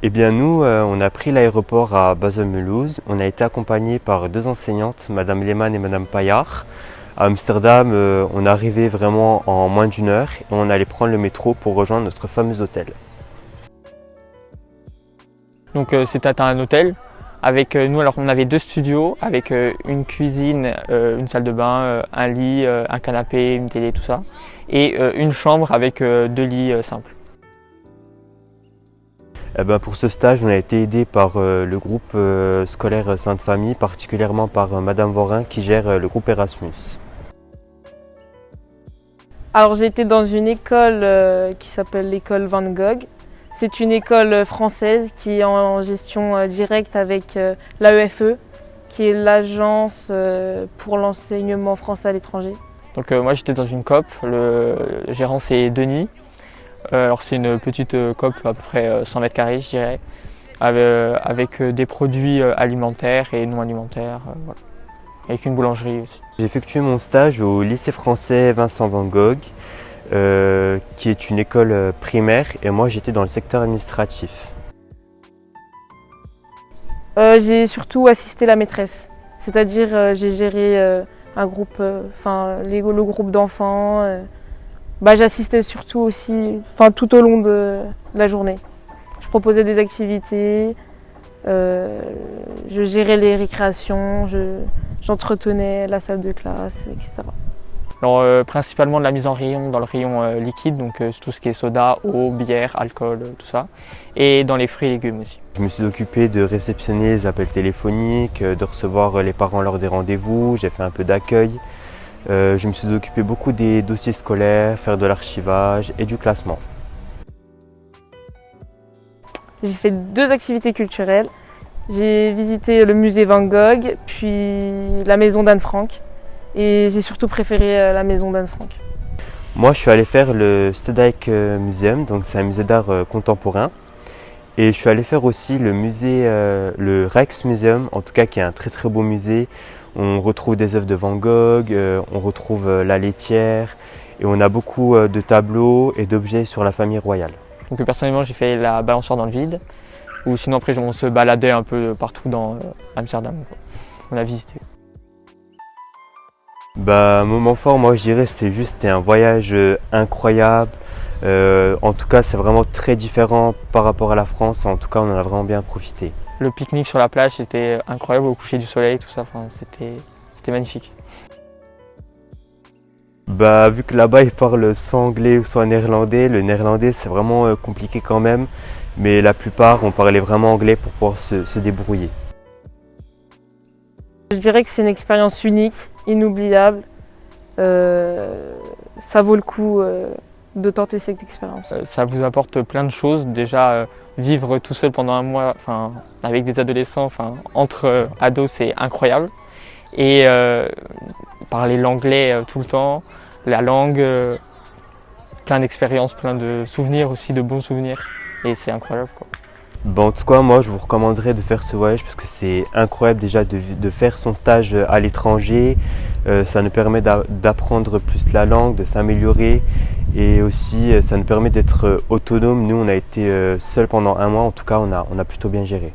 Eh bien nous, on a pris l'aéroport à Basel-Mulhouse. On a été accompagnés par deux enseignantes, Madame Lehmann et Madame Paillard. À Amsterdam, on est arrivé vraiment en moins d'une heure et on allait prendre le métro pour rejoindre notre fameux hôtel. Donc c'était un hôtel avec nous, alors on avait deux studios avec une cuisine, une salle de bain, un lit, un canapé, une télé, tout ça, et une chambre avec deux lits simples. Eh ben, pour ce stage, on a été aidé par le groupe scolaire Sainte-Famille, particulièrement par Madame Vorin qui gère le groupe Erasmus. Alors j'ai été dans une école qui s'appelle l'école Van Gogh. C'est une école française qui est en gestion directe avec l'AEFE, qui est l'agence pour l'enseignement français à l'étranger. Donc moi j'étais dans une coop, le gérant c'est Denis. Alors c'est une petite coop à peu près 100 mètres carrés je dirais, avec des produits alimentaires et non alimentaires, voilà. Avec une boulangerie aussi. J'ai effectué mon stage au lycée français Vincent Van Gogh, qui est une école primaire, et moi j'étais dans le secteur administratif. J'ai surtout assisté la maîtresse, c'est-à-dire j'ai géré un groupe, le groupe d'enfants. J'assistais surtout aussi, tout au long de la journée. Je proposais des activités, je gérais les récréations, j'entretenais la salle de classe, etc. Alors principalement de la mise en rayon dans le rayon liquide, donc tout ce qui est soda, eau, bière, alcool, tout ça, et dans les fruits et légumes aussi. Je me suis occupé de réceptionner les appels téléphoniques, de recevoir les parents lors des rendez-vous, j'ai fait un peu d'accueil. Je me suis occupé beaucoup des dossiers scolaires, faire de l'archivage et du classement. J'ai fait 2 activités culturelles. J'ai visité le musée Van Gogh, puis la maison d'Anne Frank. Et j'ai surtout préféré la maison d'Anne Frank. Moi, je suis allé faire le Stedelijk Museum, donc c'est un musée d'art contemporain. Et je suis allé faire aussi le musée, le Rijksmuseum, en tout cas qui est un très très beau musée. On retrouve des œuvres de Van Gogh, on retrouve la laitière et on a beaucoup de tableaux et d'objets sur la famille royale. Donc personnellement j'ai fait la balançoire dans le vide, ou sinon après on se baladait un peu partout dans Amsterdam, quoi. On a visité. Moment fort, moi je dirais c'était un voyage incroyable. En tout cas c'est vraiment très différent par rapport à la France, en tout cas on en a vraiment bien profité. Le pique-nique sur la plage était incroyable au coucher du soleil, tout ça, c'était magnifique. Vu que là-bas ils parlent soit anglais ou soit néerlandais, le néerlandais c'est vraiment compliqué quand même, mais la plupart on parlait vraiment anglais pour pouvoir se débrouiller. Je dirais que c'est une expérience unique, inoubliable. Ça vaut le coup de tenter cette expérience. Ça vous apporte plein de choses. Déjà, vivre tout seul pendant un mois, avec des adolescents, entre ados, c'est incroyable. Et parler l'anglais tout le temps, la langue, plein d'expériences, plein de souvenirs aussi, de bons souvenirs. Et c'est incroyable, quoi. En tout cas, moi je vous recommanderais de faire ce voyage parce que c'est incroyable déjà de faire son stage à l'étranger. Ça nous permet d'apprendre plus la langue, de s'améliorer et aussi ça nous permet d'être autonome. Nous on a été seuls pendant un mois, en tout cas on a plutôt bien géré.